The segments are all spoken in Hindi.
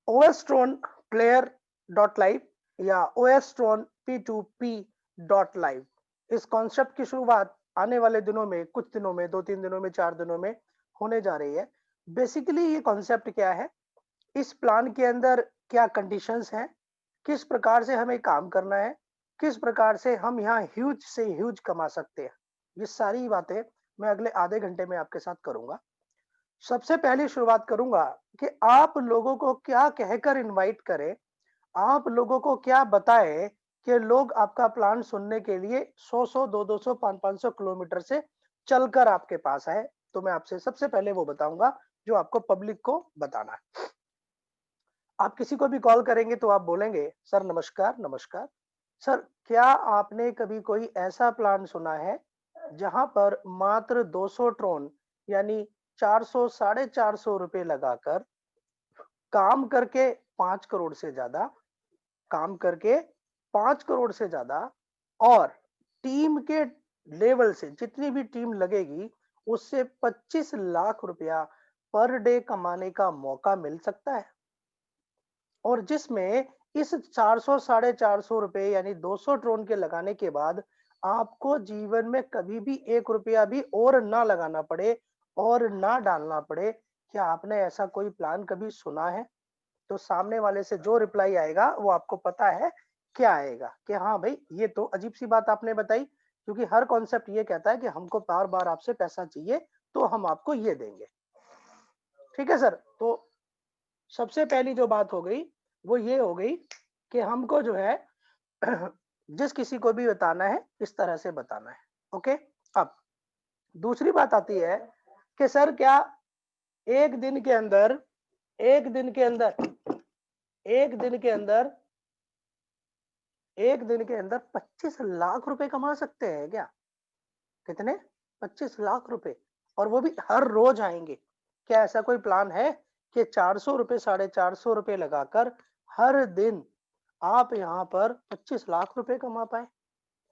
OSTron player डॉट लाइव या OSTron P2P डॉट लाइव, इस कॉन्सेप्ट की शुरुआत आने वाले दिनों में, कुछ दिनों में, 2-3 दिनों में, 4 दिनों में होने जा रही है। बेसिकली ये कॉन्सेप्ट क्या है, इस प्लान के अंदर क्या कंडीशंस हैं, किस प्रकार से हमें काम करना है, किस प्रकार से हम यहाँ ह्यूज से ह्यूज कमा सकते हैं, ये सारी बातें मैं अगले आधे घंटे में आपके साथ करूंगा। सबसे पहले शुरुआत करूंगा कि आप लोगों को क्या कहकर इनवाइट करें, आप लोगों को क्या बताएं कि लोग आपका प्लान सुनने के लिए 100-100, 200-200, 500-500 किलोमीटर से चलकर आपके पास आए। तो मैं आपसे सबसे पहले वो बताऊंगा जो आपको पब्लिक को बताना है। आप किसी को भी कॉल करेंगे तो आप बोलेंगे, सर नमस्कार, नमस्कार। सर, क्या आपने कभी कोई ऐसा प्लान सुना है जहां पर मात्र 200 ट्रोन यानी 400 साढ़े 400 रुपए लगाकर काम करके 5 करोड़ से ज्यादा, काम करके 5 करोड़ से ज्यादा, और टीम के लेवल से जितनी भी टीम लगेगी उससे 25 लाख रुपया पर डे कमाने का मौका मिल सकता है। और जिसमें इस 400 साढ़े 400 रुपए यानी 200 ड्रोन के लगाने के बाद आपको जीवन में कभी भी 1 रुपया भी और ना लगाना पड़े और ना डालना पड़े। क्या आपने ऐसा कोई प्लान कभी सुना है? तो सामने वाले से जो रिप्लाई आएगा वो आपको पता है क्या आएगा कि हाँ भाई, ये तो अजीब सी बात आपने बताई, क्योंकि हर कॉन्सेप्ट ये कहता है कि हमको बार बार आपसे पैसा चाहिए तो हम आपको ये देंगे। ठीक है सर, तो सबसे पहली जो बात हो गई वो ये हो गई कि हमको जो है जिस किसी को भी बताना है इस तरह से बताना है। ओके। अब दूसरी बात आती है कि सर क्या एक दिन के अंदर एक दिन के अंदर एक दिन के अंदर एक दिन के अंदर 25 लाख रुपए कमा सकते हैं क्या? कितने? 25 लाख रुपए, और वो भी हर रोज आएंगे। क्या ऐसा कोई प्लान है कि 400 रुपए साढ़े 400 रुपए लगाकर हर दिन आप यहाँ पर 25 लाख रुपए कमा पाए?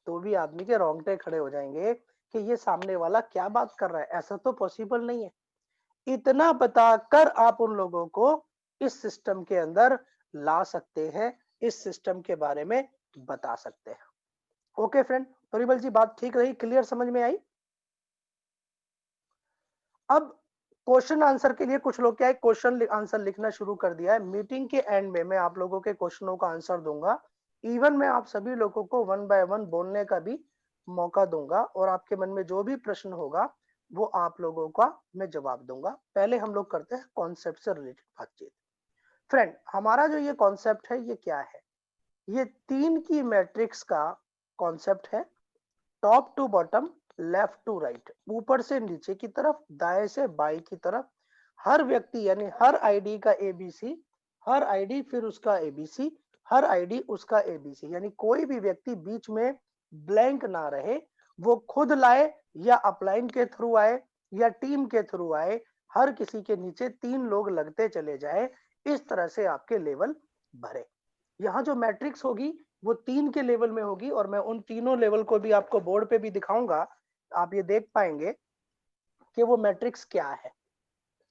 तो भी आदमी के रोंगटे खड़े हो जाएंगे कि ये सामने वाला क्या बात कर रहा है, ऐसा तो पॉसिबल नहीं है। इतना बताकर आप उन लोगों को इस सिस्टम के अंदर ला सकते हैं, इस सिस्टम के बारे में बता सकते हैं। ओके फ्रेंड, परिमल जी बात ठीक रही, क्लियर समझ में आई? अब क्वेश्चन आंसर के लिए कुछ लोग क्या है, क्वेश्चन आंसर लिखना शुरू कर दिया है। मीटिंग के एंड में मैं आप लोगों के क्वेश्चनों का आंसर दूंगा। इवन मैं आप सभी लोगों को वन बाय वन बोलने का भी मौका दूंगा और आपके मन में जो भी प्रश्न होगा वो आप लोगों का मैं जवाब दूंगा। पहले हम लोग करते हैं कॉन्सेप्ट से रिलेटेड बातचीत। फ्रेंड, हमारा जो ये कॉन्सेप्ट है ये क्या है? ये 3 की मैट्रिक्स का कॉन्सेप्ट है। Top to bottom, left to right, ऊपर से नीचे की तरफ, दाएं से बाएं की तरफ। हर व्यक्ति यानी हर आईडी का एबीसी, हर आईडी फिर उसका एबीसी, हर आईडी उसका एबीसी, यानी कोई भी व्यक्ति बीच में ब्लैंक ना रहे। वो खुद लाए या अपलाइन के थ्रू आए या टीम के थ्रू आए, हर किसी के नीचे 3 लोग लगते चले जाए। इस तरह से आपके लेवल भरे। यहाँ जो मैट्रिक्स होगी वो 3 के लेवल में होगी और मैं उन तीनों लेवल को भी आपको बोर्ड पे भी दिखाऊंगा। आप ये देख पाएंगे कि वो मैट्रिक्स क्या है।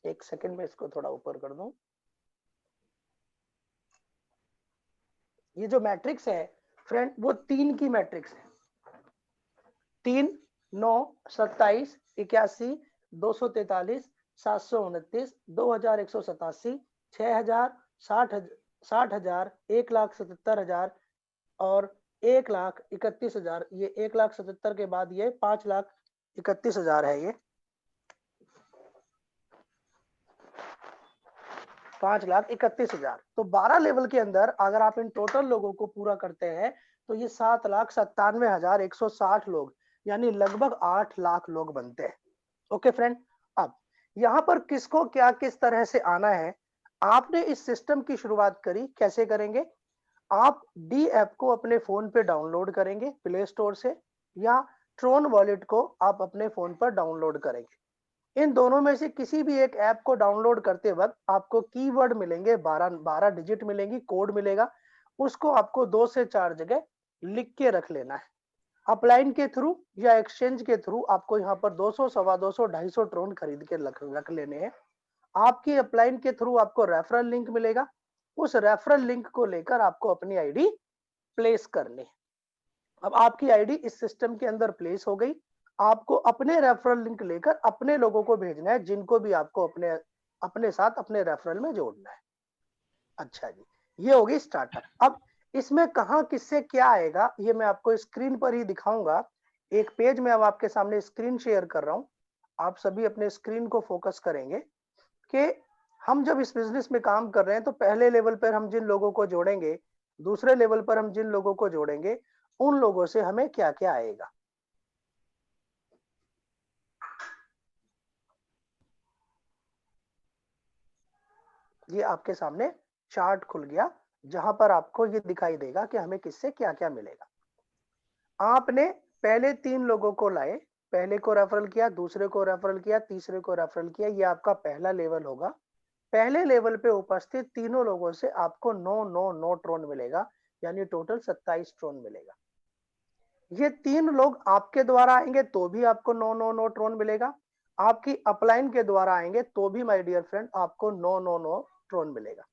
एक सेकंड में इसको थोड़ा ऊपर कर दूं। ये जो मैट्रिक्स है फ्रेंड वो 3 की मैट्रिक्स है। 3, 9, 27, 81, 243, 729, 2187, 6000, 60,000, 1,77,000 और 1,31,000। ये 1,77,000 के बाद ये 5,31,000 है। ये 5,31,000। तो 12 लेवल के अंदर अगर आप इन टोटल लोगों को पूरा करते हैं तो ये 7,97,160 लोग यानी लगभग 8 लाख लोग बनते हैं। ओके फ्रेंड, अब यहाँ पर किसको क्या किस तरह से आना है। आपने इस सिस्टम की शुरुआत करी, कैसे करेंगे? आप डी ऐप को अपने फोन पे डाउनलोड करेंगे प्ले स्टोर से, या ट्रोन वॉलेट को आप अपने फोन पर डाउनलोड करेंगे। इन दोनों में से किसी भी एक ऐप को डाउनलोड करते वक्त आपको कीवर्ड मिलेंगे, 12 डिजिट मिलेंगी, कोड मिलेगा। उसको आपको 2 से 4 जगह लिख के रख लेना है। अपलाइन के थ्रू या एक्सचेंज के थ्रू आपको यहाँ पर 200, 250, 250 ट्रोन खरीद के रख लेने हैं। आपकी अपलाइन के थ्रू आपको रेफरल लिंक मिलेगा। उस रेफरल लिंक को लेकर आपको अपनी आईडी प्लेस करनी है। अब आपकी आईडी इस सिस्टम के अंदर प्लेस हो गई, आपको अपने रेफरल लिंक लेकर अपने लोगों को भेजना है जिनको भी आपको अपने अपने साथ अपने रेफरल में जोड़ना है। अच्छा जी, ये होगी स्टार्टअप। अब इसमें कहां किससे क्या आएगा ये मैं आपको स्क्रीन पर ही दिखाऊंगा। एक पेज में अब आपके सामने स्क्रीन शेयर कर रहा हूं, आप सभी अपने स्क्रीन को फोकस करेंगे कि हम जब इस बिजनेस में काम कर रहे हैं तो पहले लेवल पर हम जिन लोगों को जोड़ेंगे, दूसरे लेवल पर हम जिन लोगों को जोड़ेंगे, उन लोगों से हमें क्या क्या आएगा। ये आपके सामने चार्ट खुल गया जहां पर आपको ये दिखाई देगा कि हमें किससे क्या क्या मिलेगा। आपने पहले 3 लोगों को लाए, पहले को रेफरल किया, दूसरे को रेफरल किया, तीसरे को रेफरल किया, ये आपका पहला लेवल होगा। पहले लेवल पे उपस्थित तीनों लोगों से आपको 9 ट्रोन मिलेगा, यानी टोटल 27 ट्रोन मिलेगा। ये 3 लोग आपके द्वारा आएंगे तो भी आपको 9 ट्रोन मिलेगा, आपकी अपलाइन के द्वारा आएंगे तो भी माय डियर फ्रेंड आपको 9 ट्रोन मिलेगा।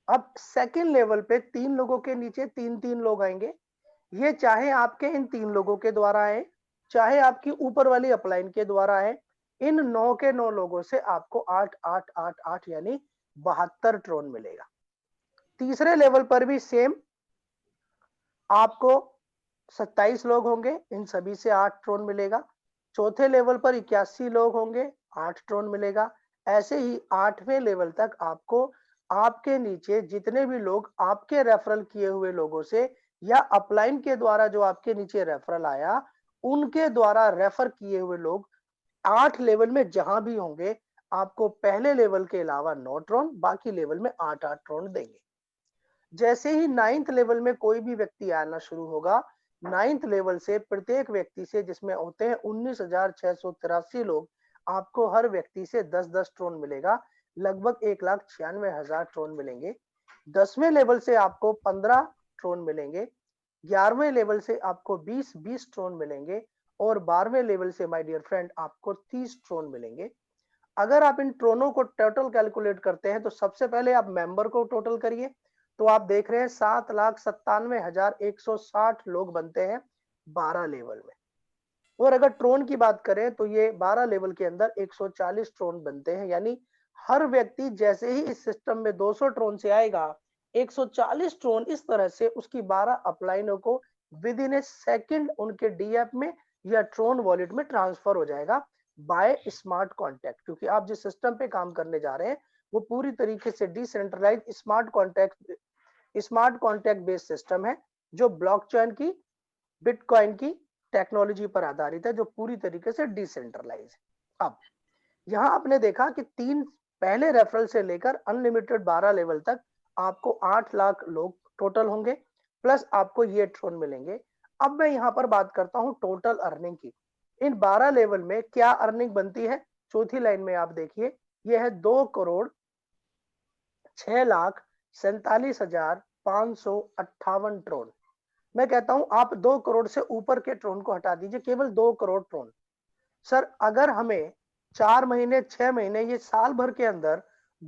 अब सेकेंड लेवल पे 3 लोगों के नीचे 3 लोग आएंगे, ये चाहे आपके इन 3 लोगों के द्वारा आए, चाहे आपकी ऊपर वाली अपलाइन के द्वारा आए, इन 9 के 9 लोगों से आपको 8 यानी 72 ट्रोन मिलेगा। तीसरे लेवल पर भी सेम, आपको 27 लोग होंगे, इन सभी से 8 ट्रोन मिलेगा। चौथे लेवल पर 81 लोग होंगे, 8 ट्रोन मिलेगा। ऐसे ही 8वें लेवल तक आपको आपके नीचे जितने भी लोग आपके रेफरल किए हुए लोगों से या अपलाइन के द्वारा जो आपके नीचे रेफरल आया, उनके द्वारा रेफर किए हुए लोग 8 लेवल में जहां भी होंगे, आपको पहले लेवल के अलावा 9 ट्रोन, बाकी लेवल में 8 ट्रोन देंगे। जैसे ही 9th लेवल में कोई भी व्यक्ति आना शुरू होगा, 9th लेवल से प्रत्येक व्यक्ति से, जिसमें होते हैं 19,683 लोग, आपको हर व्यक्ति से 10-10 ट्रोन मिलेगा, लगभग 1,96,000 ट्रोन मिलेंगे। 10वें लेवल से आपको 15 ट्रोन मिलेंगे, 11वें लेवल से आपको 20-20 ट्रोन मिलेंगे और 12वें लेवल से माय डियर फ्रेंड आपको 30 ट्रोन मिलेंगे। अगर आप इन ट्रोनों को टोटल कैलकुलेट करते हैं तो सबसे पहले आप मेंबर को टोटल करिए, तो आप देख रहे हैं 7,97,160 लोग बनते हैं 12 लेवल में। और अगर ट्रोन की बात करें तो ये 12 लेवल के अंदर 140 ट्रोन बनते हैं, यानी हर व्यक्ति जैसे ही इस सिस्टम में 200 ट्रोन से आएगा, 140 ट्रोन इस तरह से उसकी 12 अपलाइनों को विद इन ए सेकेंड उनके डीएफ में या ट्रोन वॉलेट में ट्रांसफर हो जाएगा बाय स्मार्ट कॉन्टैक्ट। क्योंकि आप जिस सिस्टम पे काम करने जा रहे हैं वो पूरी तरीके से decentralise smart contact based system है, जो ब्लॉकचेन की, बिटकॉइन की टेक्नोलॉजी पर आधारित है, जो पूरी तरीके से डिसेंट्रलाइज है। अब यहाँ आपने देखा कि 3 पहले रेफरल से लेकर अनलिमिटेड 12 लेवल तक आपको 8 लाख लोग टोटल होंगे, प्लस आपको ये ट्रोन मिलेंगे। अब मैं यहाँ पर बात करता हूँ टोटल अर्निंग की। इन 12 लेवल में क्या अर्निंग बनती है, चौथी लाइन में आप देखिए, यह है 2,47,558 ट्रोन। मैं कहता हूं आप 2 करोड़ से ऊपर के ट्रोन को हटा दीजिए, केवल 2 करोड़ ट्रोन। सर अगर हमें 4 महीने 6 महीने ये साल भर के अंदर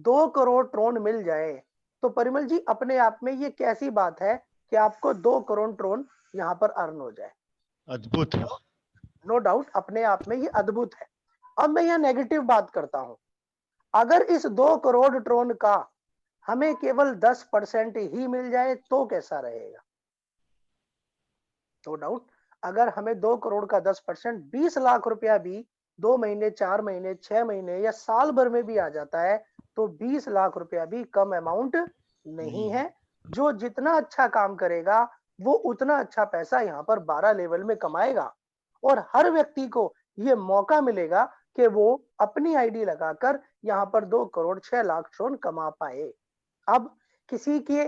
2 करोड़ ट्रोन मिल जाए तो परिमल जी अपने आप में ये कैसी बात है कि आपको 2 करोड़ ट्रोन यहाँ पर अर्न हो जाए। अद्भुत। नो डाउट अपने आप में ये अद्भुत है। अब मैं यह नेगेटिव बात करता हूं, अगर इस 2 करोड़ ट्रोन का हमें केवल 10% ही मिल जाए तो कैसा रहेगा। नो डाउट अगर हमें 2 करोड़ का 10% 20 लाख रुपया भी 2 महीने 4 महीने 6 महीने या साल भर में भी आ जाता है तो 20 लाख रुपया भी कम अमाउंट नहीं है। जो जितना अच्छा काम करेगा वो उतना अच्छा पैसा यहाँ पर 12 लेवल में कमाएगा और हर व्यक्ति को ये मौका मिलेगा कि वो अपनी आईडी लगाकर यहाँ पर 2 करोड़ 6 लाख ट्रोन कमा पाए। अब किसी के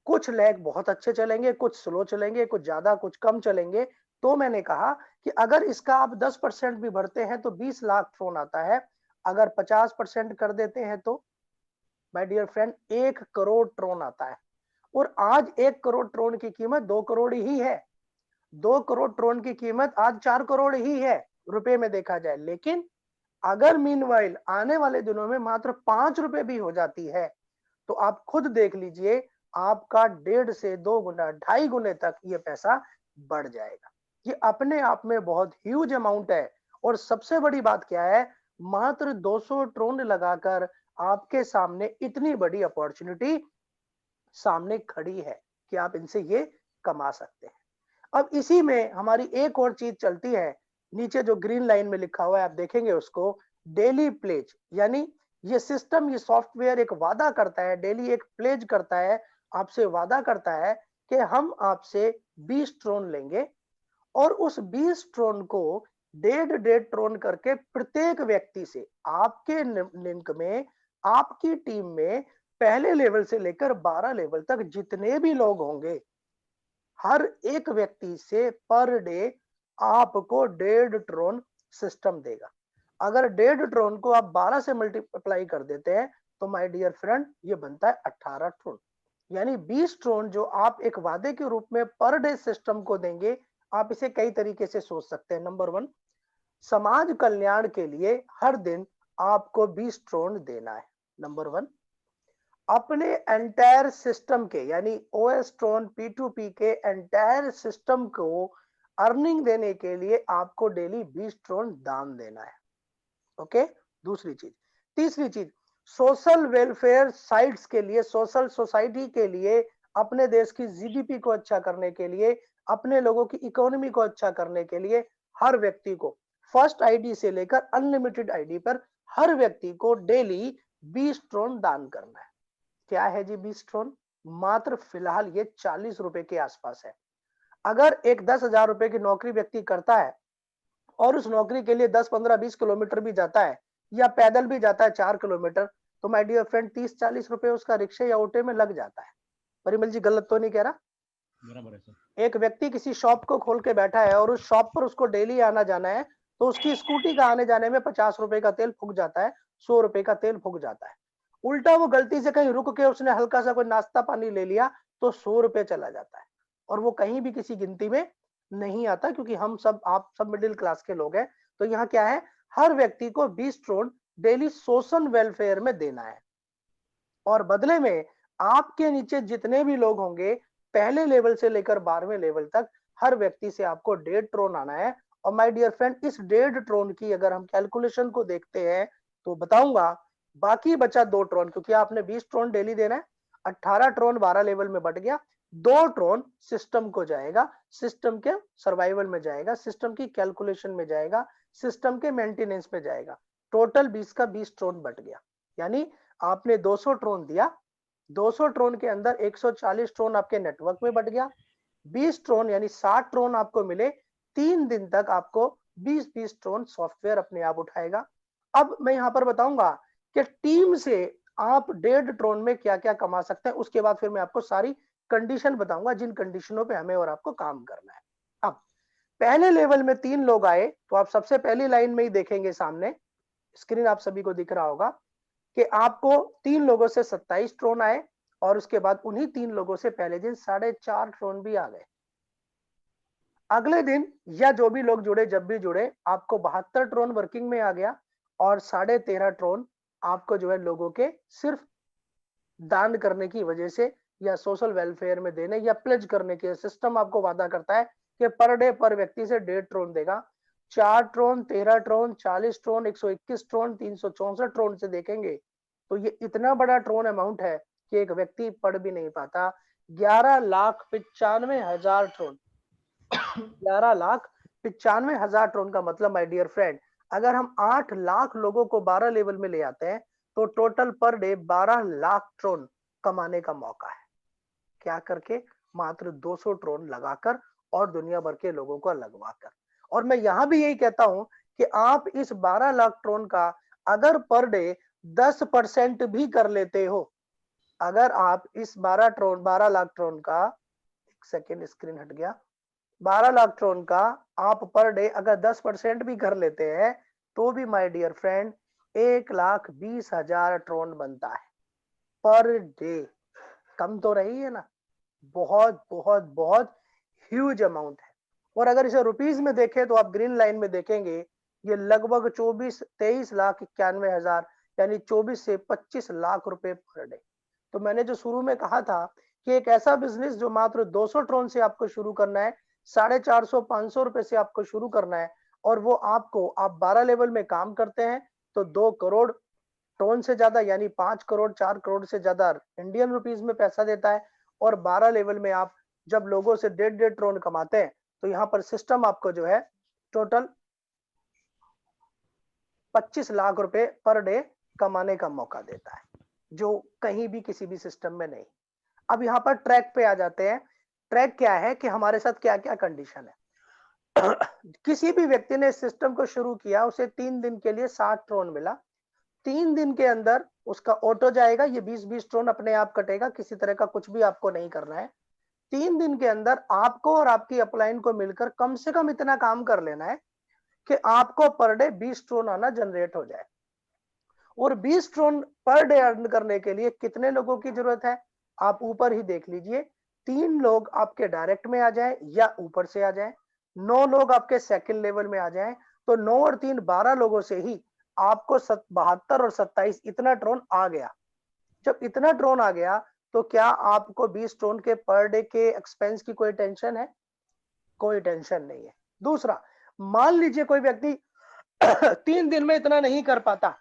कुछ लैग बहुत अच्छे चलेंगे, कुछ स्लो चलेंगे, कुछ ज्यादा कुछ कम चलेंगे, तो मैंने कहा कि अगर इसका आप 10% भी भरते हैं तो 20 लाख ट्रोन आता है, अगर 50% कर देते हैं तो my dear friend 1 crore Tron आता है। और आज 1 करोड़ ट्रोन की कीमत 2 करोड़ ही है। 2 करोड़ ट्रोन की कीमत आज 4 करोड़ ही है रुपए में देखा जाए। लेकिन अगर मीनवाइल आने वाले दिनों में मात्र 5 रुपए भी हो जाती है तो आप खुद देख लीजिए, आपका 1.5 से 2 गुना, 2.5 गुने तक ये पैसा बढ़ जाएगा। ये अपने आप में बहुत ह्यूज अमाउंट है। और सबसे बड़ी बात क्या है, मात्र 200 ट्रोन लगाकर आपके सामने इतनी बड़ी अपॉर्चुनिटी सामने खड़ी है कि आप इनसे ये कमा सकते हैं। अब इसी में हमारी एक और चीज चलती है, नीचे जो ग्रीन लाइन में लिखा हुआ है आप देखेंगे उसको, डेली प्लेज। यानी ये सिस्टम, ये सॉफ्टवेयर एक वादा करता है, डेली एक प्लेज करता है, आपसे वादा करता है कि हम आपसे 20 ट्रोन लेंगे और उस 20 ट्रोन को 1.5 ट्रोन करके प्रत्येक व्यक्ति से आपके लिंक में, आपकी टीम में पहले लेवल से लेकर 12 लेवल तक जितने भी लोग होंगे, हर एक व्यक्ति से पर डे आपको 1.5 ट्रोन सिस्टम देगा। अगर 1.5 ट्रोन को आप 12 से मल्टीप्लाई कर देते हैं तो माय डियर फ्रेंड ये बनता है 18 ट्रोन। यानी 20 ट्रोन जो आप एक वादे के रूप में पर डे सिस्टम को देंगे। आप इसे कई तरीके से सोच सकते हैं। नंबर 1, समाज कल्याण के लिए हर दिन आपको 20 ट्रोन देना है। नंबर 1, अपने एंटायर सिस्टम के यानी ओएस ट्रोन P2P के एंटायर सिस्टम को अर्निंग देने के लिए आपको डेली 20 ट्रोन दान देना है। ओके, दूसरी चीज। तीसरी चीज, सोशल वेलफेयर साइट्स के लिए, सोशल सोसाइटी के लिए, अपने देश की जीडीपी को अच्छा करने के लिए, अपने लोगों की इकोनॉमी को अच्छा करने के लिए हर व्यक्ति को फर्स्ट आईडी से लेकर अनलिमिटेड आईडी पर हर व्यक्ति को डेली 20 ट्रोन दान करना है। क्या है जी 20 ट्रोन? मात्र फिलहाल ये 40 रुपए के आसपास है। अगर एक 10,000 रुपए की नौकरी व्यक्ति करता है और उस नौकरी के लिए 10, 15, 20 किलोमीटर भी जाता है या पैदल भी जाता है 4 किलोमीटर, तो माय डियर फ्रेंड 30-40 रुपए उसका रिक्शे या ऑटो में लग जाता है। परिमल जी गलत तो नहीं कह रहा? बराबर है सर। एक व्यक्ति किसी शॉप को खोल के बैठा है और उस शॉप पर उसको डेली आना जाना है, तो उसकी स्कूटी का आने जाने में 50 रुपए का तेल फूक जाता है, 100 रुपए का तेल फूक जाता है। उल्टा वो गलती से कहीं रुक के उसने हल्का सा कोई नाश्ता पानी ले लिया तो 100 रुपए चला जाता है और वो कहीं भी किसी गिनती में नहीं आता, क्योंकि हम सब, आप सब मिडिल क्लास के लोग हैं। तो यहाँ क्या है, हर व्यक्ति को 20 ट्रोन डेली सोशल वेलफेयर में देना है और बदले में आपके नीचे जितने भी लोग होंगे पहले लेवल से लेकर 12वें लेवल तक हर व्यक्ति से आपको 1.5 ट्रोन आना है। और माय डियर फ्रेंड इस 1.5 ट्रोन की अगर हम कैलकुलेशन को देखते हैं तो बताऊंगा, बाकी बचा 2 ट्रोन, क्योंकि आपने 20 ट्रोन डेली देना है, 18 ट्रोन 12 लेवल में बट गया, 2 ट्रोन सिस्टम को जाएगा, सिस्टम के सर्वाइवल में जाएगा, सिस्टम की कैलकुलेशन में जाएगा, सिस्टम के मेंटेनेंस में जाएगा। टोटल 20 का 20 ट्रोन बट गया। यानी आपने 200 ट्रोन दिया, 200 ट्रोन के अंदर 140 ट्रोन आपके नेटवर्क में बट गया, 20 ट्रोन यानी 60 ट्रोन आपको मिले। 3 दिन तक आपको 20-20 ट्रोन सॉफ्टवेयर अपने आप उठाएगा। अब मैं यहां पर बताऊंगा कि टीम से आप 1.5 ट्रोन में क्या क्या कमा सकते हैं, उसके बाद फिर मैं आपको सारी कंडीशन बताऊंगा जिन कंडीशनों पे हमें और आपको काम करना है। अब पहले लेवल में 3 लोग आए तो आप सबसे पहली लाइन में ही देखेंगे, सामने स्क्रीन आप सभी को दिख रहा होगा कि आपको 3 लोगों से 27 ट्रोन आए और उसके बाद उन्हीं 3 लोगों से पहले दिन 4.5 ट्रोन भी आ गए। अगले दिन या जो भी लोग जुड़े, जब भी जुड़े, आपको 72 ट्रोन वर्किंग में आ गया और 13.5 ट्रोन आपको जो है लोगों के सिर्फ दान करने की वजह से या सोशल वेलफेयर में देने या प्लेज करने के सिस्टम आपको वादा करता है कि पर डे पर व्यक्ति से 1.5 ट्रोन देगा। 4 ट्रोन, 13 ट्रोन, 40 ट्रोन, 121 ट्रोन, 364 ट्रोन से देखेंगे तो ये इतना बड़ा ट्रोन अमाउंट है कि एक व्यक्ति पढ़ भी नहीं पाता। 11,95,000 ट्रोन 11,95,000 ट्रोन का मतलब माय डियर फ्रेंड, अगर हम 8 लाख लोगों को 12 लेवल में ले आते हैं तो टोटल पर डे 12 लाख ट्रोन कमाने का मौका है। क्या करके? मात्र 200 ट्रोन लगाकर और दुनिया भर के लोगों को लगवाकर। और मैं यहां भी यही कहता हूं कि आप इस 12 लाख ट्रोन का अगर पर डे 10% भी कर लेते हो, अगर आप इस 12 लाख ट्रोन का, एक सेकेंड स्क्रीन हट गया, 12 लाख ट्रोन का आप पर डे अगर 10% भी कर लेते हैं तो भी माय डियर फ्रेंड 1,20,000 ट्रोन बनता है पर डे। कम तो रही है ना? बहुत बहुत बहुत ह्यूज अमाउंट है। और अगर इसे रुपीज में देखें तो आप ग्रीन लाइन में देखेंगे ये लगभग 23 लाख 91 हजार यानी 24 से 25 लाख रुपए पर डे। तो मैंने जो शुरू में कहा था कि एक ऐसा बिजनेस जो मात्र 200 ट्रोन से आपको शुरू करना है, 450-500 रुपए से आपको शुरू करना है, और वो आपको आप 12 लेवल में काम करते हैं तो 2 करोड़ ट्रोन से ज्यादा यानी 5 करोड़ 4 करोड़ से ज्यादा इंडियन रुपीस में पैसा देता है। और 12 लेवल में आप जब लोगों से 1.5 ट्रोन कमाते हैं तो यहाँ पर सिस्टम आपको जो है टोटल 25 लाख रुपए पर डे कमाने का मौका देता है, जो कहीं भी किसी भी सिस्टम में नहीं। अब यहाँ पर ट्रैक पे आ जाते हैं। ट्रैक क्या है कि हमारे साथ क्या क्या कंडीशन है। किसी भी व्यक्ति ने इस सिस्टम को शुरू किया, उसे 3 दिन के लिए 60 ट्रोन मिला। 3 दिन के अंदर उसका ऑटो जाएगा, ये 20-20 ट्रोन अपने आप कटेगा, किसी तरह का कुछ भी आपको नहीं करना है। 3 दिन के अंदर आपको और आपकी अपलाइन को मिलकर कम से कम इतना काम कर लेना है कि आपको पर डे 20 ट्रोन आना जनरेट हो जाए। और 20 ट्रोन पर डे अर्न करने के लिए कितने लोगों की जरूरत है, आप ऊपर ही देख लीजिए। 3 लोग आपके डायरेक्ट में आ जाए या ऊपर से आ जाए, 9 लोग आपके सेकंड लेवल में आ जाए, तो 9 और 3 12 लोगों से ही आपको 72 और 27 इतना ट्रोन आ गया। जब इतना ट्रोन आ गया तो क्या आपको 20 ट्रोन के पर डे के एक्सपेंस की कोई टेंशन है? कोई टेंशन नहीं है। दूसरा, मान लीजिए कोई व्यक्ति 3 दिन में इतना नहीं कर पाता,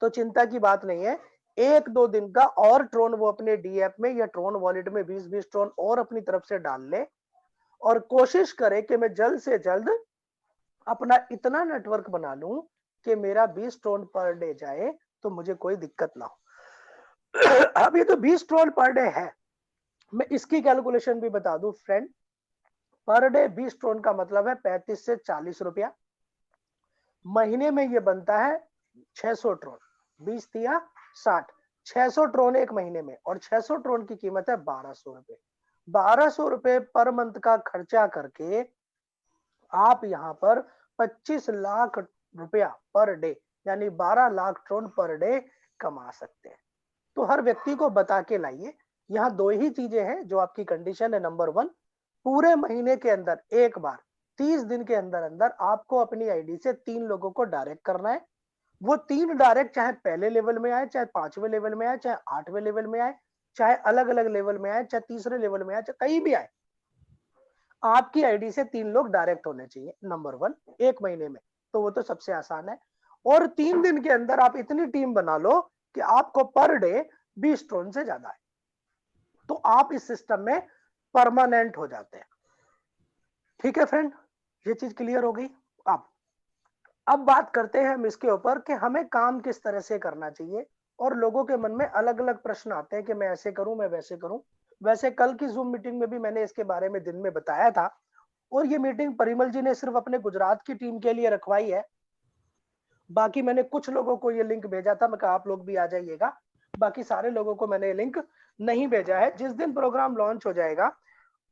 तो चिंता की बात नहीं है। 1-2 दिन का और ट्रोन वो अपने डी ऐप में या ट्रोन वॉलेट में 20-20 ट्रोन और अपनी तरफ से डाल ले, और कोशिश करे कि मैं जल्द से जल्द अपना इतना नेटवर्क बना लूं कि मेरा 20 ट्रोन पर डे जाए तो मुझे कोई दिक्कत ना हो। अब ये तो 20 ट्रोन पर डे है, मैं इसकी कैलकुलेशन भी बता दूं फ्रेंड। पर डे 20 ट्रोन का मतलब है 35 से 40 रुपया। महीने में ये बनता है 600 ट्रोन, 20 दिया 60, 600 ट्रोन एक महीने में, और 600 ट्रोन की कीमत है 1200 रुपए। 1200 रुपए पर मंथ का खर्चा करके आप यहाँ पर 25 लाख रुपया पर डे यानी 12 लाख ट्रोन पर डे कमा सकते हैं। तो हर व्यक्ति को बता के लाइए। यहाँ 2 ही चीजें हैं जो आपकी कंडीशन है। नंबर 1, पूरे महीने के अंदर एक बार 30 दिन के अंदर अंदर आपको अपनी आईडी से 3 लोगों को डायरेक्ट करना है। वो 3 डायरेक्ट चाहे पहले लेवल में आए, चाहे 5वें लेवल में आए, चाहे 8वें लेवल में आए, चाहे अलग अलग लेवल में आए, चाहे तीसरे लेवल में आए, चाहे कहीं भी आए, आपकी आईडी से 3 लोग डायरेक्ट होने चाहिए। नंबर 1, एक महीने में, तो वो तो सबसे आसान है। और 3 दिन के अंदर आप इतनी टीम बना लो कि आपको पर डे 20 ट्रोन से ज्यादा है, तो आप इस सिस्टम में परमानेंट हो जाते हैं। ठीक है फ्रेंड, ये चीज क्लियर हो गई। अब बात करते हैं हम इसके ऊपर कि हमें काम किस तरह से करना चाहिए। और लोगों के मन में अलग अलग प्रश्न आते हैं कि मैं ऐसे करूं, मैं वैसे करूं। वैसे कल की जूम मीटिंग में भी मैंने इसके बारे में दिन में बताया था, और ये मीटिंग परिमल जी ने सिर्फ अपने गुजरात की टीम के लिए रखवाई है। बाकी मैंने कुछ लोगों को ये लिंक भेजा था, मैं कहा आप लोग भी आ जाइएगा। बाकी सारे लोगों को मैंने लिंक नहीं भेजा है। जिस दिन प्रोग्राम लॉन्च हो जाएगा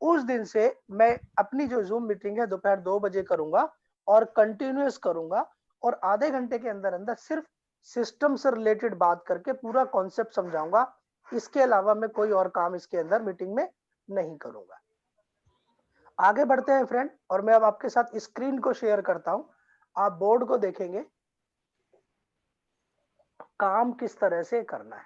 उस दिन से मैं अपनी जो जूम मीटिंग है दोपहर 2 बजे करूंगा और कंटिन्यूअस करूंगा, और आधे घंटे के अंदर अंदर सिर्फ सिस्टम से रिलेटेड बात करके पूरा कॉन्सेप्ट समझाऊंगा। इसके अलावा मैं कोई और काम इसके अंदर मीटिंग में नहीं करूंगा। आगे बढ़ते हैं फ्रेंड, और मैं अब आपके साथ स्क्रीन को शेयर करता हूं। आप बोर्ड को देखेंगे, काम किस तरह से करना है।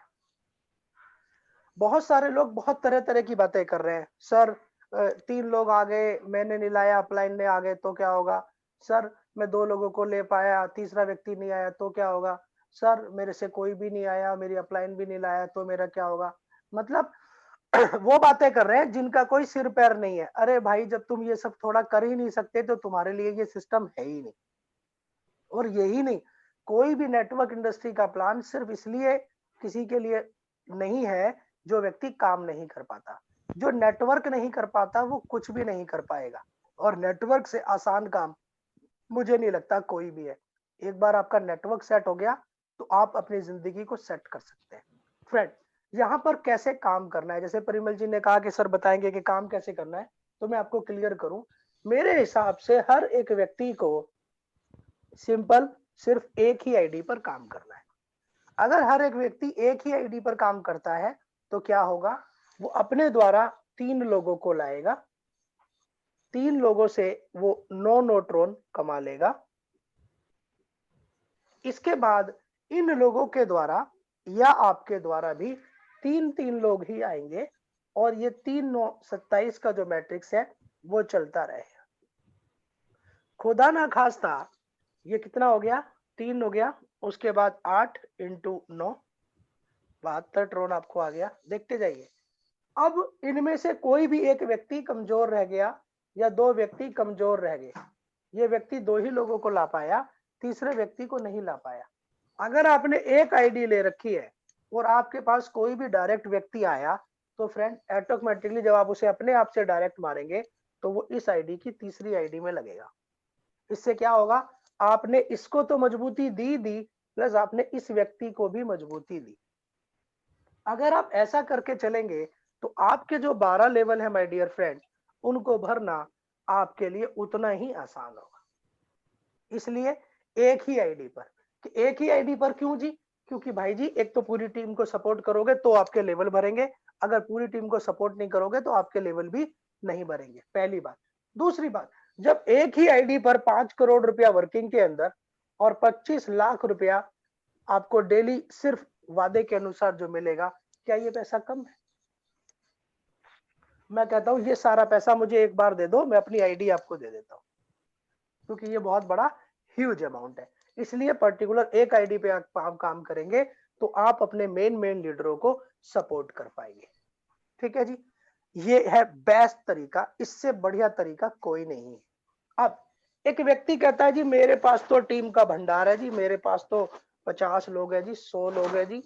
बहुत सारे लोग बहुत तरह तरह की बातें कर रहे हैं। सर 3 लोग आ गए, मैंने नहीं लाया, अपलाइन ने आ गए तो क्या होगा? सर मैं 2 लोगों को ले पाया, तीसरा व्यक्ति नहीं आया तो क्या होगा? सर मेरे से कोई भी नहीं आया, मेरी अपलाइन भी नहीं लाया तो मेरा क्या होगा? मतलब वो बातें कर रहे हैं जिनका कोई सिर पैर नहीं है। अरे भाई, जब तुम ये सब थोड़ा कर ही नहीं सकते तो तुम्हारे लिए ये सिस्टम है ही नहीं। और यही नहीं, कोई भी नेटवर्क इंडस्ट्री का प्लान सिर्फ इसलिए किसी के लिए नहीं है जो व्यक्ति काम नहीं कर पाता। जो नेटवर्क नहीं कर पाता वो कुछ भी नहीं कर पाएगा, और नेटवर्क से आसान काम मुझे नहीं लगता कोई भी है। एक बार आपका नेटवर्क सेट हो गया तो आप अपनी जिंदगी को सेट कर सकते हैं। फ्रेंड, यहाँ पर कैसे काम करना है, जैसे परिमल जी ने कहा कि सर बताएंगे कि काम कैसे करना है, तो मैं आपको क्लियर करूं। मेरे हिसाब से हर एक व्यक्ति को सिंपल सिर्फ एक ही आईडी पर काम करना है। अगर हर एक व्यक्ति एक ही आईडी पर काम करता है तो क्या होगा? वो अपने द्वारा 3 लोगों को लाएगा, 3 लोगों से वो 9 न्यूट्रॉन कमा लेगा। इसके बाद इन लोगों के द्वारा या आपके द्वारा भी तीन तीन लोग ही आएंगे और ये 3 9 27 का जो मैट्रिक्स है वो चलता रहेगा। खुदा ना खास्ता ये कितना हो गया, 3 हो गया, उसके बाद 8 इंटू 9 72 ट्रोन आपको आ गया। देखते जाइए, अब इनमें से कोई भी एक व्यक्ति कमजोर रह गया या दो व्यक्ति कमजोर रह गए, ये व्यक्ति दो ही लोगों को ला पाया, तीसरे व्यक्ति को नहीं ला पाया। अगर आपने एक आईडी ले रखी है और आपके पास कोई भी डायरेक्ट व्यक्ति आया तो फ्रेंड ऑटोमेटिकली जब आप उसे अपने आप से डायरेक्ट मारेंगे तो वो इस आईडी की तीसरी आईडी में लगेगा। इससे क्या होगा, आपने इसको तो मजबूती दी प्लस आपने इस व्यक्ति को भी मजबूती दी। अगर आप ऐसा करके चलेंगे तो आपके जो 12 लेवल है माय डियर फ्रेंड, उनको भरना आपके लिए उतना ही आसान होगा। इसलिए एक ही आईडी पर, कि एक ही आईडी पर क्यों जी, क्योंकि भाई जी एक तो पूरी टीम को सपोर्ट करोगे तो आपके लेवल भरेंगे, अगर पूरी टीम को सपोर्ट नहीं करोगे तो आपके लेवल भी नहीं भरेंगे, पहली बात। दूसरी बात, जब एक ही आईडी पर 5 करोड़ रुपया वर्किंग के अंदर और 25 लाख रुपया आपको डेली सिर्फ वादे के अनुसार जो मिलेगा, क्या ये पैसा कम है? मैं कहता हूं ये सारा पैसा मुझे एक बार दे दो, मैं अपनी आईडी आपको दे देता हूं, क्योंकि ये बहुत बड़ा ह्यूज अमाउंट है। इसलिए पर्टिकुलर एक आईडी पे आप काम करेंगे तो आप अपने मेन लीडरों को सपोर्ट कर पाएंगे। ठीक है जी, ये है बेस्ट तरीका, इससे बढ़िया तरीका कोई नहीं है। अब एक व्यक्ति कहता है जी मेरे पास तो टीम का भंडार है जी, मेरे पास तो 50 लोग है जी, 100 लोग है जी।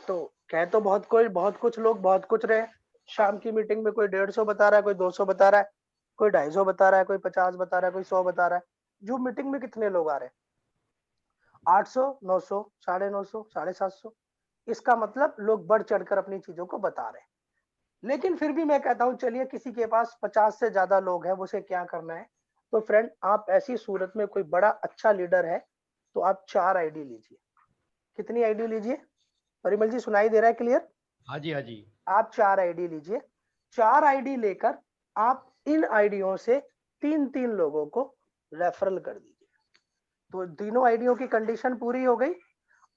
तो कह तो बहुत कुछ लोग बहुत कुछ रहे, शाम की मीटिंग में कोई 150 बता रहा है, कोई 200 बता रहा है, कोई 250 बता रहा है, कोई 50 बता रहा है, कोई 100 बता रहा है। जो मीटिंग में कितने लोग आ रहे हैं? 800, 900, 950, 750। इसका मतलब लोग बढ़ चढ़कर अपनी चीजों को बता रहे हैं। लेकिन फिर भी मैं कहता हूं चलिए किसी के पास 50 से ज्यादा लोग हैं, उसे क्या करना है? तो फ्रेंड आप ऐसी सूरत में कोई बड़ा अच्छा लीडर है तो आप 4 आईडी लीजिए। कितनी आईडी लीजिए? परिमल जी सुनाई दे रहा है क्लियर? हाँ जी, हाँ जी। आप 4 आईडी लीजिए। 4 आईडी लेकर आप इन आईडियों से 3-3 लोगों को रेफरल कर दीजिए। तो तीनों आईडियों की कंडीशन पूरी हो गई।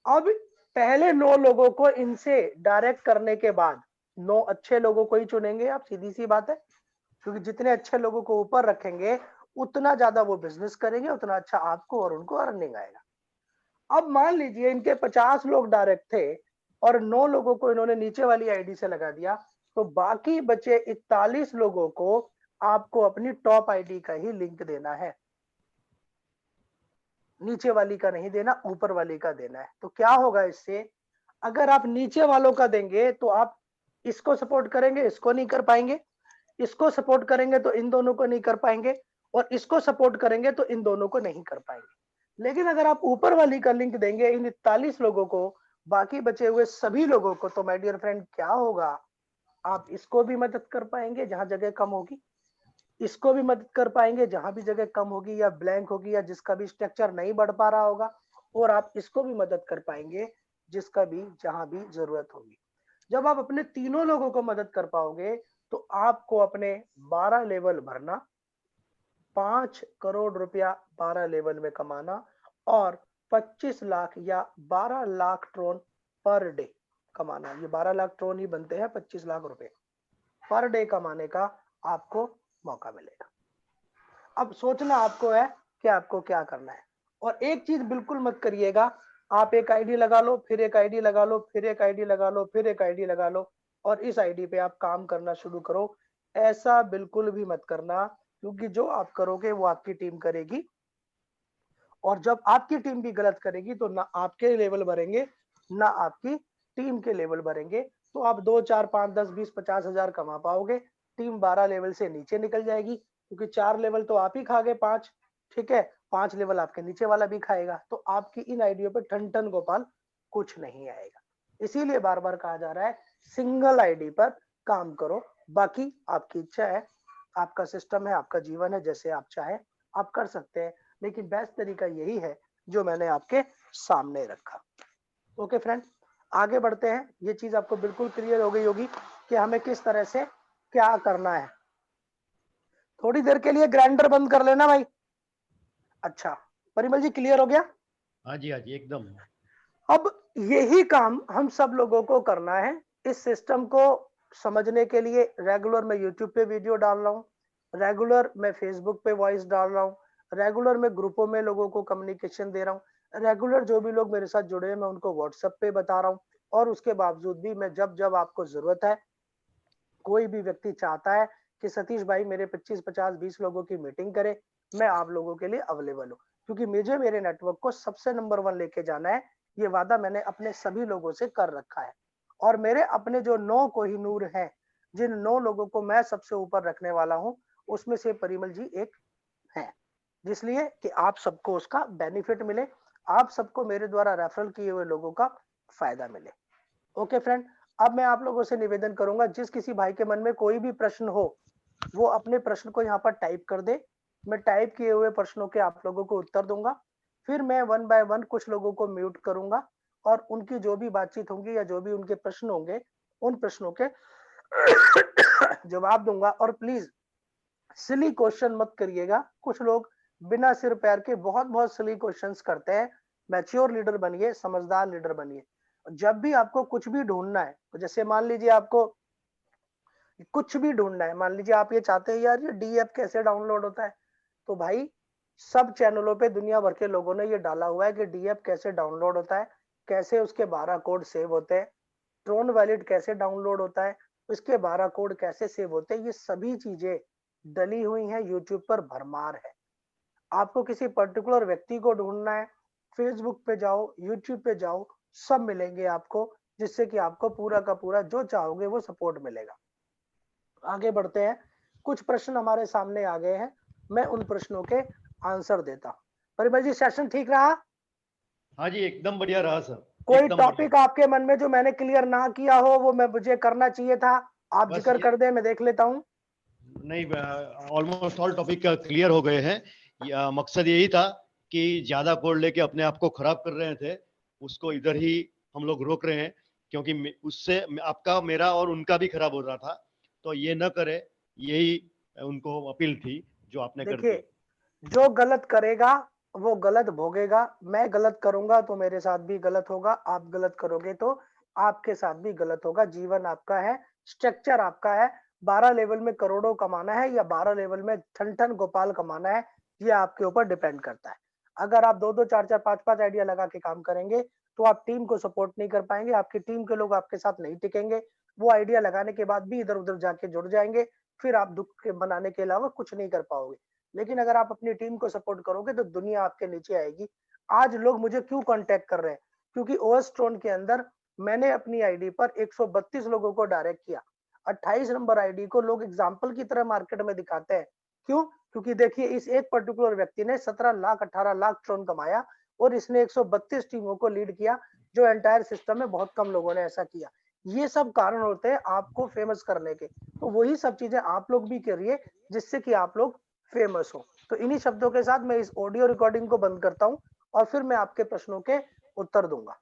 अब पहले 9 लोगों को इनसे डायरेक्ट करने के बाद 9 अच्छे लोगों को ही चुनेंगे आप, सीधी सी बात है, क्योंकि जितने अच्छे लोगों को ऊपर रखेंगे उतना ज्यादा वो बिजनेस करेंगे, उतना अच्छा आपको और उनको अर्निंग आएगा। अब मान लीजिए इनके 50 लोग डायरेक्ट थे और 9 लोगों को इन्होंने नीचे वाली आईडी से लगा दिया, तो बाकी बचे 41 लोगों को आपको अपनी टॉप आईडी का ही लिंक देना है, नीचे वाली का नहीं देना, ऊपर वाली का देना है। तो क्या होगा इससे, अगर आप नीचे वालों का देंगे तो आप इसको सपोर्ट करेंगे, इसको नहीं कर पाएंगे, इसको सपोर्ट करेंगे तो इन दोनों को नहीं कर पाएंगे, और इसको सपोर्ट करेंगे तो इन दोनों को नहीं कर पाएंगे। लेकिन अगर आप ऊपर वाली का लिंक देंगे इन 41 लोगों को, बाकी बचे हुए सभी लोगों को, तो माय डियर फ्रेंड क्या होगा, आप इसको भी मदद कर पाएंगे जहां जगह कम होगी, इसको भी मदद कर पाएंगे जहां भी जगह कम होगी या ब्लैंक होगी या जिसका भी स्ट्रक्चर नहीं बढ़ पा रहा होगा, और आप इसको भी मदद कर पाएंगे जिसका भी जहां भी जरूरत होगी। जब आप अपने तीनों लोगों को मदद कर पाओगे तो आपको अपने 12 लेवल भरना, 5 करोड़ रुपया 12 लेवल में कमाना और 25 लाख या 12 लाख ट्रोन पर डे कमाना। ये 12 लाख ट्रोन ही बनते हैं 25 लाख रुपए पर डे कमाने का आपको मौका मिलेगा। अब सोचना आपको है कि आपको क्या करना है, और एक चीज बिल्कुल मत करिएगा, आप एक आईडी लगा लो, फिर एक आईडी लगा लो, फिर एक आईडी लगा लो, फिर एक आईडी लगा लो और इस आईडी पे आप काम करना शुरू करो। ऐसा बिल्कुल भी मत करना, क्योंकि जो आप करोगे वो आपकी टीम करेगी, और जब आपकी टीम भी गलत करेगी तो ना आपके लेवल बढ़ेंगे ना आपकी टीम के लेवल बढ़ेंगे। तो आप 2 4 5 10 20 50 हजार कमा पाओगे, टीम 12 लेवल से नीचे निकल जाएगी, क्योंकि 4 लेवल तो आप ही खा गए, 5, ठीक है, 5 लेवल आपके नीचे वाला भी खाएगा, तो आपकी इन आइडियो पे ठन ठन गोपाल कुछ नहीं आएगा। इसीलिए बार बार कहा जा रहा है सिंगल आईडी पर काम करो, बाकी आपकी इच्छा है, आपका सिस्टम है, आपका जीवन है, जैसे आप चाहे आप कर सकते हैं, लेकिन बेस्ट तरीका यही है जो मैंने आपके सामने रखा। ओके फ्रेंड, आगे बढ़ते हैं। ये चीज आपको बिल्कुल क्लियर हो गई होगी कि हमें किस तरह से क्या करना है। थोड़ी देर के लिए ग्राइंडर बंद कर लेना भाई। अच्छा परिमल जी क्लियर हो गया? हाँ जी, हाँ जी, एकदम। अब यही काम हम सब लोगों को करना है, इस सिस्टम को समझने के लिए रेगुलर मैं यूट्यूब पे वीडियो डाल रहा हूँ, रेगुलर मैं फेसबुक पे वॉइस डाल रहा हूँ, रेगुलर मैं ग्रुपों में लोगों को कम्युनिकेशन दे रहा हूँ, रेगुलर जो भी लोग मेरे साथ जुड़े हैं मैं उनको व्हाट्सएप पे बता रहा हूँ। और उसके बावजूद भी मैं जब जब आपको जरूरत है, कोई भी व्यक्ति चाहता है कि सतीश भाई मेरे 25 50 20 लोगों की मीटिंग करे, मैं आप लोगों के लिए अवेलेबल हूँ, क्योंकि मुझे मेरे नेटवर्क को सबसे नंबर 1 लेके जाना है। ये वादा मैंने अपने सभी लोगों से कर रखा है। और मेरे अपने जो 9 कोहिनूर हैं, जिन 9 लोगों को मैं सबसे ऊपर रखने वाला हूँ, उसमें से परिमल जी एक हैं। जिसलिए कि आप सबको उसका बेनिफिट मिले, आप सबको मेरे द्वारा रेफरल किए हुए लोगों का फायदा मिले। ओके फ्रेंड, अब मैं आप लोगों से निवेदन करूंगा, जिस किसी भाई के मन में कोई भी प्रश्न हो, वो अपने प्रश्न को यहाँ पर टाइप कर दे। मैं टाइप किए हुए प्रश्नों के आप लोगों को उत्तर दूंगा। फिर मैं 1 बाय 1 कुछ लोगों को म्यूट करूंगा और उनकी जो भी बातचीत होंगी या जो भी उनके प्रश्न होंगे, उन प्रश्नों के जवाब दूंगा। और प्लीज सिली क्वेश्चन मत करिएगा। कुछ लोग बिना सिर पैर के बहुत बहुत सिली क्वेश्चंस करते हैं। मैच्योर लीडर बनिए, समझदार लीडर बनिए। जब भी आपको कुछ भी ढूंढना है, जैसे मान लीजिए आपको कुछ भी ढूंढना है, मान लीजिए आप ये चाहते हैं यार ये डी ऐप कैसे डाउनलोड होता है, तो भाई सब चैनलों पे दुनिया भर के लोगों ने ये डाला हुआ है कि डी ऐप कैसे डाउनलोड होता है, कैसे उसके 12 कोड सेव होते हैं, ट्रोन वैलिड कैसे डाउनलोड होता है, उसके 12 कोड कैसे सेव होते हैं। ये सभी चीजें डली हुई हैं, यूट्यूब पर भरमार है। आपको किसी पर्टिकुलर व्यक्ति को ढूंढना है, फेसबुक पे जाओ, यूट्यूब पे जाओ, सब मिलेंगे आपको, जिससे कि आपको पूरा का पूरा जो चाहोगे वो सपोर्ट मिलेगा। आगे बढ़ते हैं। कुछ प्रश्न हमारे सामने आ गए हैं, मैं उन प्रश्नों के आंसर देता हूं। परिमल जी, सेशन ठीक रहा? हाँ जी, एकदम बढ़िया रहा सर। कोई एकदम बढ़िया। टॉपिक आपके मन में जो मैंने क्लियर ना किया हो, वो मैं मुझे करना चाहिए था, आप बस जिक्र ये कर दे, मैं देख लेता हूं। नहीं, ऑलमोस्ट ऑल टॉपिक क्लियर हो गए हैं। मकसद यही था कि ज्यादा कोड लेके अपने आप को खराब कर रहे थे, उसको इधर ही हम लोग रोक रहे हैं, क्योंकि उससे आपका, मेरा और उनका भी खराब हो रहा था। तो ये न करे, यही उनको अपील थी जो आपने कर देखिए, दी। जो गलत करेगा वो गलत भोगेगा। मैं गलत करूंगा तो मेरे साथ भी गलत होगा, आप गलत करोगे तो आपके साथ भी गलत होगा। जीवन आपका है, स्ट्रक्चर आपका है। 12 लेवल में करोड़ों कमाना है या 12 लेवल में ठन ठन गोपाल कमाना है, ये आपके ऊपर डिपेंड करता है। अगर आप 2 2 4 4 5 5 आइडिया लगा के काम करेंगे तो आप टीम को सपोर्ट नहीं कर पाएंगे, आपकी टीम के लोग आपके साथ नहीं टिकेंगे। वो आइडिया लगाने के बाद भी इधर उधर जाके जुड़ जाएंगे, फिर आप दुख के बनाने के अलावा कुछ नहीं कर पाओगे। लेकिन अगर आप अपनी टीम को सपोर्ट करोगे तो दुनिया आपके नीचे आएगी। आज लोग मुझे क्यों कांटेक्ट कर रहे हैं? क्योंकि ओएस ट्रोन के अंदर मैंने अपनी आईडी पर 132 लोगों को डायरेक्ट किया। 28 नंबर आईडी को लोग एग्जाम्पल की तरह मार्केट में दिखाते हैं। क्यों? क्योंकि देखिए, इस एक पर्टिकुलर व्यक्ति ने 17 लाख 18 लाख ट्रोन कमाया और इसने 132 टीमों को लीड किया, जो एंटायर सिस्टम में बहुत कम लोगों ने ऐसा किया। ये सब कारण होते हैं आपको फेमस करने के। तो वही सब चीजें आप लोग भी करिए, जिससे कि आप लोग फेमस हो। तो इन्हीं शब्दों के साथ मैं इस ऑडियो रिकॉर्डिंग को बंद करता हूं और फिर मैं आपके प्रश्नों के उत्तर दूंगा।